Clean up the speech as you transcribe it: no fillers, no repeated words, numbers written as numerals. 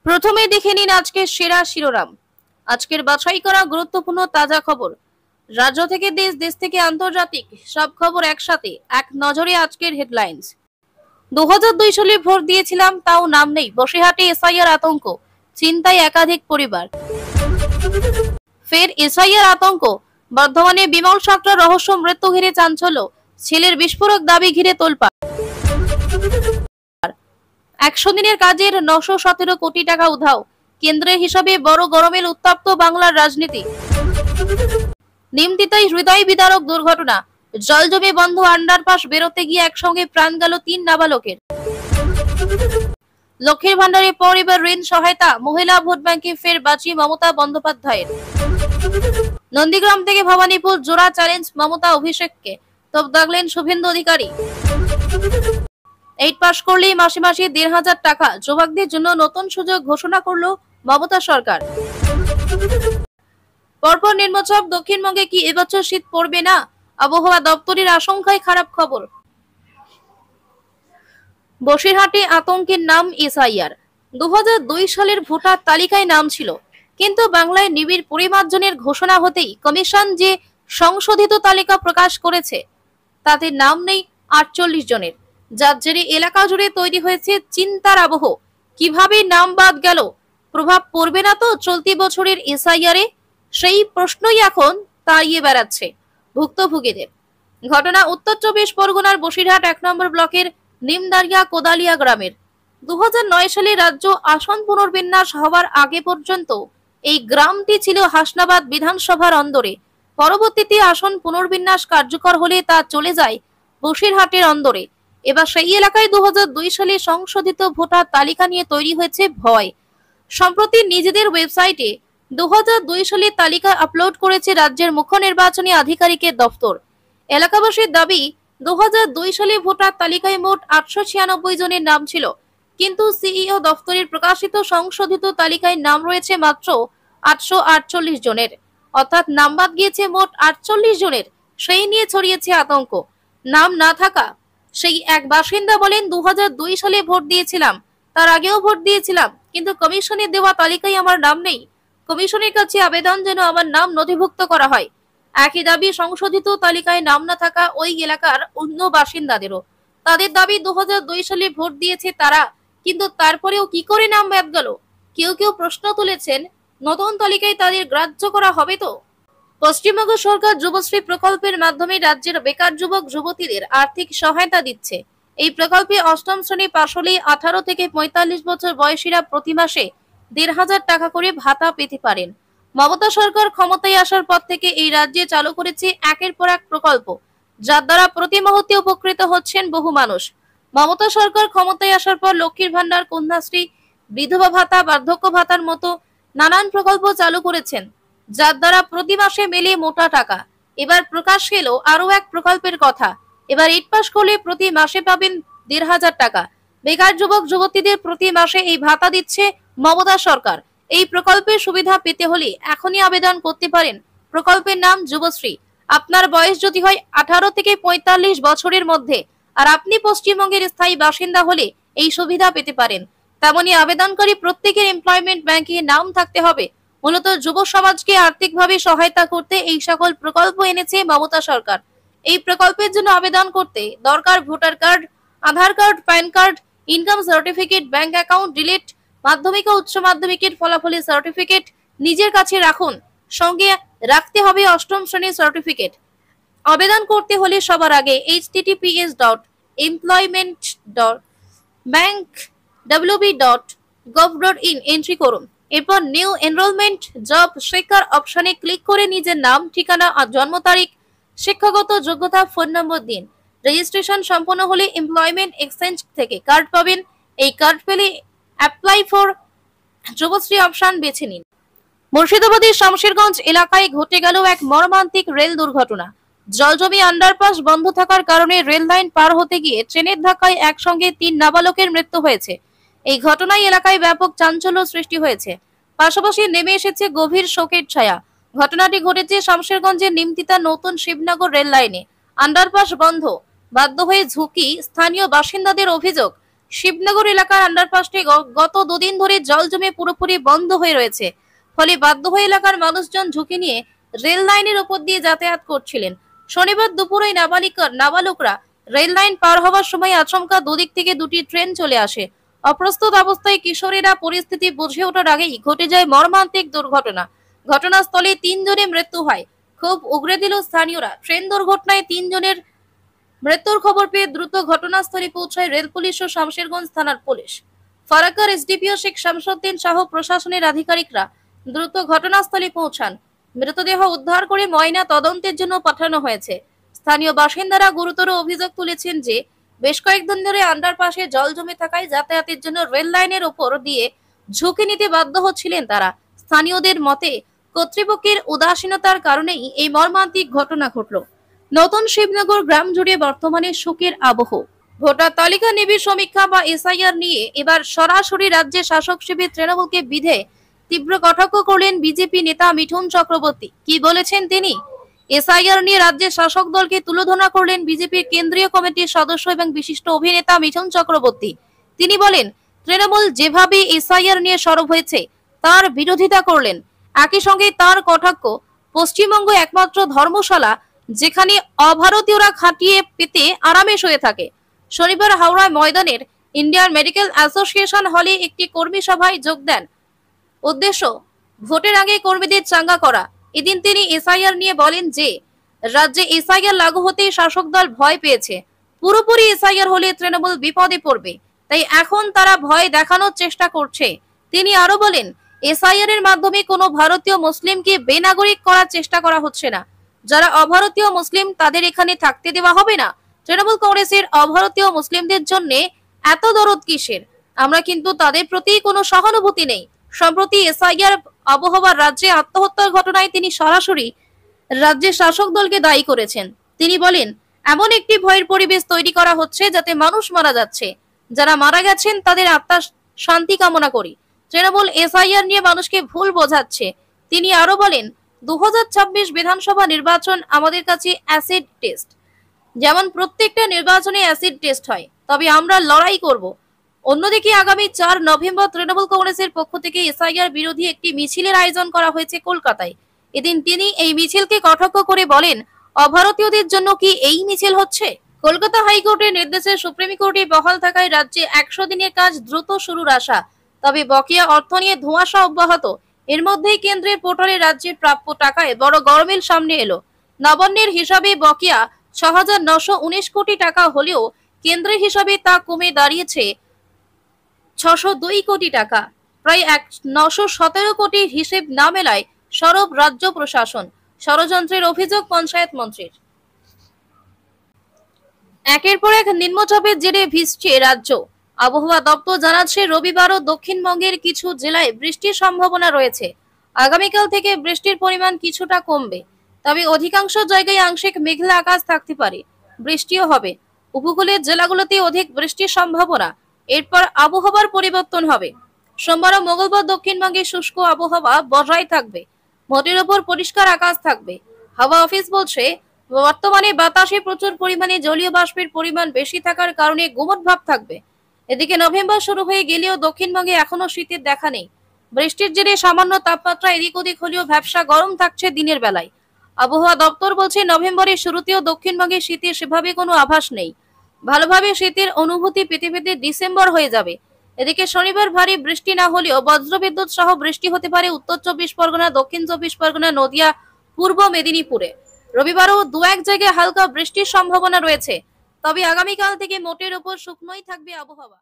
প্রথমে দেখে নিন আজকের সেরা শিরোনাম। আজকের বাছাই করা গুরুত্বপূর্ণ তাজা খবর, রাজ্য থেকে দেশ, দেশ থেকে আন্তর্জাতিক সব খবর একসাথে এক নজরে। আজকের হেডলাইন্স। 2002 সালে ভোট দিয়েছিলাম, তাও নাম নেই। বসিরহাটে এসআইআর আতঙ্ক, চিন্তায় একাধিক পরিবার। ফের এসআইআর আতঙ্ক, বর্ধমানে বিমল সাকরার রহস্য মৃত্যু ঘিরে চাঞ্চল্য, ছেলের বিস্ফোরক দাবি ঘিরে তোলপাড়। 100 দিনের কাজের 917 কোটি টাকা উধাও, কেন্দ্রের হিসাবে বড় গরমের উত্তপ্ত বাংলার রাজনীতি। নিমতিতায় হৃদয় বিদারক দুর্ঘটনা, জল জমে বন্ধ আন্ডারপাস, বেরোতে গিয়ে একসঙ্গে প্রাণ গেল 3 নাবালকের। লক্ষ্মীর ভান্ডারের পর এবার ঋণ সহায়তা, মহিলা ভোট ব্যাংকে ফের বাঁচি মমতা বন্দ্যোপাধ্যায়ের। নন্দীগ্রাম থেকে ভবানীপুর জোড়া চ্যালেঞ্জ মমতা অভিষেককে, তব দাগলেন শুভেন্দু অধিকারী। 8 পাস করলেই মাসে মাসে 1,500 টাকা, যুবকদের জন্য নতুন সুযোগ ঘোষণা করল মমতা সরকার। পরপর নিম্নচাপ, দক্ষিণবঙ্গে কি এবছর শীত পড়বে না? আবহাওয়া দপ্তরের আশঙ্কায় খারাপ খবর। বসিরহাটে আতঙ্কের নাম এসআইআর। 2002 সালের ভোটার তালিকায় নাম ছিল, কিন্তু বাংলায় নিবিড় পরিমার্জনের ঘোষণা হতেই কমিশন যে সংশোধিত তালিকা প্রকাশ করেছে তাতে নাম নেই 48 জনের, যার জেরে এলাকা জুড়ে তৈরি হয়েছে চিন্তার আবহ। কিভাবে নাম বাদ গেল? প্রভাব পড়বে না তো চলতি বছরের এসআইআরে? সেই প্রশ্নই এখন তাড়িয়ে বেড়াচ্ছে ভুক্তভোগীদের। ঘটনা উত্তর 24 পরগনার বসিরহাট 1 নম্বর ব্লকের নিমদারিয়া কোদালিয়া গ্রামের। 2009 সালে রাজ্য আসন পুনর্বিন্যাস হওয়ার আগে পর্যন্ত এই গ্রামটি ছিল হাসনাবাদ বিধানসভার অন্দরে। পরবর্তীতে আসন পুনর্বিন্যাস কার্যকর হলে তা চলে যায় বসিরহাটের অন্দরে। এবার সেই এলাকায় 2002 সালে সংশোধিত ভোটার তালিকা নিয়ে তৈরি হয়েছে ভয়। সম্প্রতি নিজেদের ওয়েবসাইটে 2002 সালের তালিকা আপলোড করেছে রাজ্যের মুখ্য নির্বাচনী আধিকারিকের দপ্তর। এলাকাবাসীর দাবি, 2002 সালে ভোটার তালিকায় মোট 896 জনের নাম ছিল, কিন্তু সিইও দপ্তরের প্রকাশিত সংশোধিত তালিকায় নাম রয়েছে মাত্র 848 জনের, অর্থাৎ নাম বাদ গিয়েছে মোট 48 জনের। সেই নিয়ে ছড়িয়েছে আতঙ্ক। নাম না থাকা সেই এক বাসিন্দা বলেন, 2002 সালে ভোট দিয়েছিলাম, তার আগেও ভোট দিয়েছিলাম, কিন্তু কমিশনের দেওয়া তালিকায় আমার নাম নেই। কমিশনের কাছে আবেদন যেন আমার নাম নথিভুক্ত করা হয়। একই দাবি সংশোধিত তালিকায় নাম না থাকা ওই এলাকার অন্য বাসিন্দাদেরও। তাদের দাবি, 2002 সালে ভোট দিয়েছে তারা, কিন্তু তারপরেও কি করে নাম বাদ গেল? কেউ কেউ প্রশ্ন তুলেছেন, নতুন তালিকায় তাদের গ্রাহ্য করা হবে তো? পশ্চিমবঙ্গ সরকার যুবশ্রী প্রকল্পের মাধ্যমে রাজ্যের বেকার যুবক যুবতীদের আর্থিক সহায়তা দিচ্ছে। এই প্রকল্পে 8ম শ্রেণী পাশ হলেই 18 থেকে 45 বছর বয়সীরা প্রতি মাসে 1,500 টাকা করে ভাতা পেতে পারেন। মমতা সরকার ক্ষমতায় আসার পর থেকে এই রাজ্যে চালু করেছে একের পর এক প্রকল্প, যার দ্বারা প্রতি মুহূর্তে উপকৃত হচ্ছেন বহু মানুষ। মমতা সরকার ক্ষমতায় আসার পর লক্ষ্মীর ভান্ডার, কন্যাশ্রী, বিধবা ভাতা, বার্ধক্য ভাতার মতো নানান প্রকল্প চালু করেছেন, যার দ্বারা প্রতি মাসে মেলে মোটা টাকা। এবার প্রকাশ এলো আরো এক প্রকল্পের কথা। এবার 8 পাস করলে প্রতি মাসে পাবেন 1,500 টাকা। বেকার যুবক যুবতীদের প্রতি মাসে এই ভাতা দিচ্ছে মমতা সরকার। এই প্রকল্পের সুবিধা পেতে হলে এখনই আবেদন করতে পারেন। প্রকল্পের নাম যুবশ্রী। আপনার বয়স যদি হয় 18 থেকে 45 বছরের মধ্যে আর আপনি পশ্চিমবঙ্গের স্থায়ী বাসিন্দা হলে এই সুবিধা পেতে পারেন। তেমনি আবেদনকারী প্রত্যেকের এমপ্লয়মেন্ট ব্যাংকে নাম থাকতে হবে। মূলত যুব সমাজকে আর্থিকভাবে সহায়তা করতে এই সকল প্রকল্প এনেছে মমতা সরকার। এই প্রকল্পের জন্য আবেদন করতে দরকার voter card, Aadhaar card, PAN card, income certificate, bank account, ডিলিট, মাধ্যমিক ও উচ্চ মাধ্যমিকের ফলাফলের সার্টিফিকেট নিজের কাছে রাখুন। সঙ্গে রাখতে হবে 8ম শ্রেণীর সার্টিফিকেট। আবেদন করতে হলে সবার আগে https://employment.bankwb.gov.in এন্ট্রি করুন। এরপর নিউ এনরোলমেন্ট জব শেখার অপশনে ক্লিক করে নিজের নাম, ঠিকানা আর জন্ম তারিখ, শিক্ষাগত যোগ্যতা, ফোন নম্বর দিন। রেজিস্ট্রেশন সম্পন্ন হলে এমপ্লয়মেন্ট এক্সচেঞ্জ থেকে কার্ড পাবেন। এই কার্ড পেলে অ্যাপ্লাই ফর যুবশ্রী অপশন বেছে নিন। মুর্শিদাবাদের শামশেরগঞ্জ এলাকায় ঘটে গেল এক মর্মান্তিক রেল দুর্ঘটনা। জলজমি আন্ডারপাস বন্ধ থাকার কারণে রেল লাইন পার হতে গিয়ে ট্রেনের ধাক্কায় একসঙ্গে 3 নাবালকের মৃত্যু হয়েছে। এই ঘটনায় এলাকায় ব্যাপক চাঞ্চল্য সৃষ্টি হয়েছে, পাশাপাশি নেমে এসেছে গভীর শোকের ছায়া। ঘটনাটি ঘটেছে শামশেরগঞ্জের নিমতিতা নতুন শিবনগর রেল লাইনে। আন্ডারপাস বন্ধ, বাধ্য হয়ে ঝুঁকি স্থানীয় বাসিন্দাদের অভিযোগ। শিবনগর এলাকার আন্ডারপাসটি গত দুদিন ধরে জল জমে পুরোপুরি বন্ধ হয়ে রয়েছে। ফলে বাধ্য হয়ে এলাকার মানুষজন ঝুঁকি নিয়ে রেল লাইনের উপর দিয়ে যাতায়াত করছিলেন। শনিবার দুপুরে নাবালকরা রেল লাইন পার হওয়ার সময় আচমকা দুদিক থেকে দুটি ট্রেন চলে আসে। অপ্রস্তুত অবস্থায় কিশোরেরা পরিস্থিতি বুঝে ওঠার আগেই ঘটে যায় মর্মান্তিক দুর্ঘটনা। ঘটনাস্থলে 3 জনের মৃত্যু হয়। খুব উগরে দিল স্থানীয়রা। ট্রেন দুর্ঘটনায় 3 জনের মৃত্যুর খবর পেয়ে দ্রুত ঘটনাস্থলে পৌঁছায় রেল পুলিশ ও শামশেরগঞ্জ থানার পুলিশ। ফারাক্কার এসডিপিও শেখ শামসুদ্দিন সহ প্রশাসনের আধিকারিকরা দ্রুত ঘটনাস্থলে পৌঁছান। মৃতদেহ উদ্ধার করে ময়না তদন্তের জন্য পাঠানো হয়েছে। স্থানীয় বাসিন্দারা গুরুতর অভিযোগ তুলেছেন যে বেশ কয়েকদিন ধরে আন্ডারপাসে জল জমে থাকায় যাতায়াতের জন্য রেল লাইনের উপর দিয়ে ঝুঁকি নিতে বাধ্য হচ্ছিলেন তারা। স্থানীয়দের মতে কর্তৃপক্ষের উদাসীনতার কারণেই এই মর্মান্তিক ঘটনা ঘটল। নতুন শিবনগর গ্রাম জুড়ে বর্তমানে শোকের আবহ। ভোটার তালিকা নিবিড় সমীক্ষা বা এসআইআর নিয়ে এবার সরাসরি রাজ্যের শাসক শিবির তৃণমূলকে বিধে তীব্র কটাক্ষ করলেন বিজেপি নেতা মিঠুন চক্রবর্তী। কি বলেছেন তিনি? এসআইআর নিয়ে রাজ্যের শাসক দলকে তুলোধনা করলেন বিজেপির কেন্দ্রীয় কমিটির সদস্য এবং বিশিষ্ট অভিনেতা মিঠুন চক্রবর্তী। তিনি বলেন, তৃণমূল যেভাবে এসআইআর নিয়ে সরব হয়েছে তার বিরোধিতা করলেন। একই সঙ্গে তার কটাক্ষ, পশ্চিমবঙ্গ একমাত্র ধর্মশালা যেখানে অভারতীয়রা খাটিয়ে পেতে আরামে শুয়ে থাকে। শনিবার হাওড়া ময়দানের ইন্ডিয়ান মেডিকেল অ্যাসোসিয়েশন হলে একটি কর্মী সভায় যোগ দেন। উদ্দেশ্য ভোটের আগে কর্মীদের চাঙ্গা করা। এদিন তিনি এসআইআর নিয়ে বলেন যে রাজ্যে এসআইআর লাগু হতেই শাসক দল ভয় পেয়েছে। পুরোপুরি এসআইআর হলে তৃণমূল বিপদে পড়বে, তাই এখন তারা ভয় দেখানোর চেষ্টা করছে। তিনি আরো বলেন, এসআইআর এর মাধ্যমে কোনো ভারতীয় মুসলিমকে বেনাগরিক করার চেষ্টা করা হচ্ছে না। যারা অভারতীয় মুসলিম তাদের এখানে থাকতে দেওয়া হবে না। তৃণমূল কংগ্রেসের অভারতীয় মুসলিমদের জন্য এত দরদ কিসের? আমরা কিন্তু তাদের প্রতি কোনো সহানুভূতি নেই। সম্প্রতি এসআইআর আবহাওয়ার রাজ্যে আত্মহত্যার ঘটনায় তিনি সরাসরি রাজ্যের শাসক দলকে দায়ী করেছেন। তিনি বলেন, এমন একটি ভয়ের পরিবেশ তৈরি করা হচ্ছে যাতে মানুষ মারা যাচ্ছে। যারা মারা গেছেন তাদের আত্মার শান্তি কামনা করি। তৃণমূল এসআইআর নিয়ে মানুষকে ভুল বোঝাচ্ছে। তিনি আরো বলেন, 2026 বিধানসভা নির্বাচন আমাদের কাছে অ্যাসিড টেস্ট। যেমন প্রত্যেকটা নির্বাচনে অ্যাসিড টেস্ট হয়, তবে আমরা লড়াই করব। অন্যদিকে আগামী 4 নভেম্বর তৃণমূল কংগ্রেসের পক্ষ থেকে এসআইআর বিরোধী একটি মিছিলের আয়োজন করা হয়েছে কলকাতায়। এদিন তিনি এই মিছিলকে কটাক্ষ করে বলেন, অভারতীয়দের জন্য কি এই মিছিল হচ্ছে? কলকাতা হাইকোর্টের নির্দেশে সুপ্রিম কোর্টে বহাল থাকায় রাজ্যে 100 দিনের কাজ দ্রুত শুরুর আশা। তবে বকেয়া অর্থ নিয়ে ধোঁয়াশা অব্যাহত। এর মধ্যেই কেন্দ্রের পোর্টালে রাজ্যের প্রাপ্য টাকায় বড় গরমিল সামনে এলো। নবান্নের হিসাবে বকেয়া 6,919 কোটি টাকা হলেও কেন্দ্রের হিসাবে তা কমে দাঁড়িয়েছে 602 কোটি টাকা। প্রায় 917 কোটির হিসেব না মেলায় সরব রাজ্য প্রশাসন। ষড়যন্ত্রের অভিযোগ পঞ্চায়েত মন্ত্রীর। একের পর এক নিম্নচাপের জেরে ভিজছে রাজ্য। আবহাওয়া দপ্তর জানাচ্ছে, রবিবারও দক্ষিণবঙ্গের কিছু জেলায় বৃষ্টির সম্ভাবনা রয়েছে। আগামীকাল থেকে বৃষ্টির পরিমাণ কিছুটা কমবে, তবে অধিকাংশ জায়গায় আংশিক মেঘলা আকাশ থাকতে পারে। বৃষ্টিও হবে। উপকূলের জেলাগুলোতে অধিক বৃষ্টির সম্ভাবনা। এরপর আবহাওয়ার পরিবর্তন হবে। সোমবার ও মঙ্গলবার দক্ষিণবঙ্গে শুষ্ক আবহাওয়া বজায় থাকবে। মোটের উপর পরিষ্কার আকাশ থাকবে। হাওয়া অফিস বলছে, বর্তমানে বাতাসে প্রচুর পরিমাণে জলীয় বাষ্পের পরিমাণ বেশি থাকার কারণে গুমট ভাব থাকবে। এদিকে নভেম্বর শুরু হয়ে গেলেও দক্ষিণবঙ্গে এখনো শীতের দেখা নেই। বৃষ্টির জেরে সামান্য তাপমাত্রা এদিক ওদিক হলেও ভ্যাপসা গরম থাকছে দিনের বেলায়। আবহাওয়া দপ্তর বলছে, নভেম্বরের শুরুতেও দক্ষিণবঙ্গে শীতের সেভাবে কোনো আভাস নেই। ভালোভাবে শীতের অনুভূতি পেতে পেতে ডিসেম্বর হয়ে যাবে। এদিকে শনিবার ভারী বৃষ্টি না হলেও বজ্রবিদ্যুৎ সহ বৃষ্টি হতে পারে উত্তর 24 পরগনা, দক্ষিণ 24 পরগনা, নদিয়া, পূর্ব মেদিনীপুরে। রবিবারও 2-1 জায়গায় হালকা বৃষ্টির সম্ভাবনা রয়েছে। তবে আগামীকাল থেকে মোটের উপর শুকনোই থাকবে আবহাওয়া।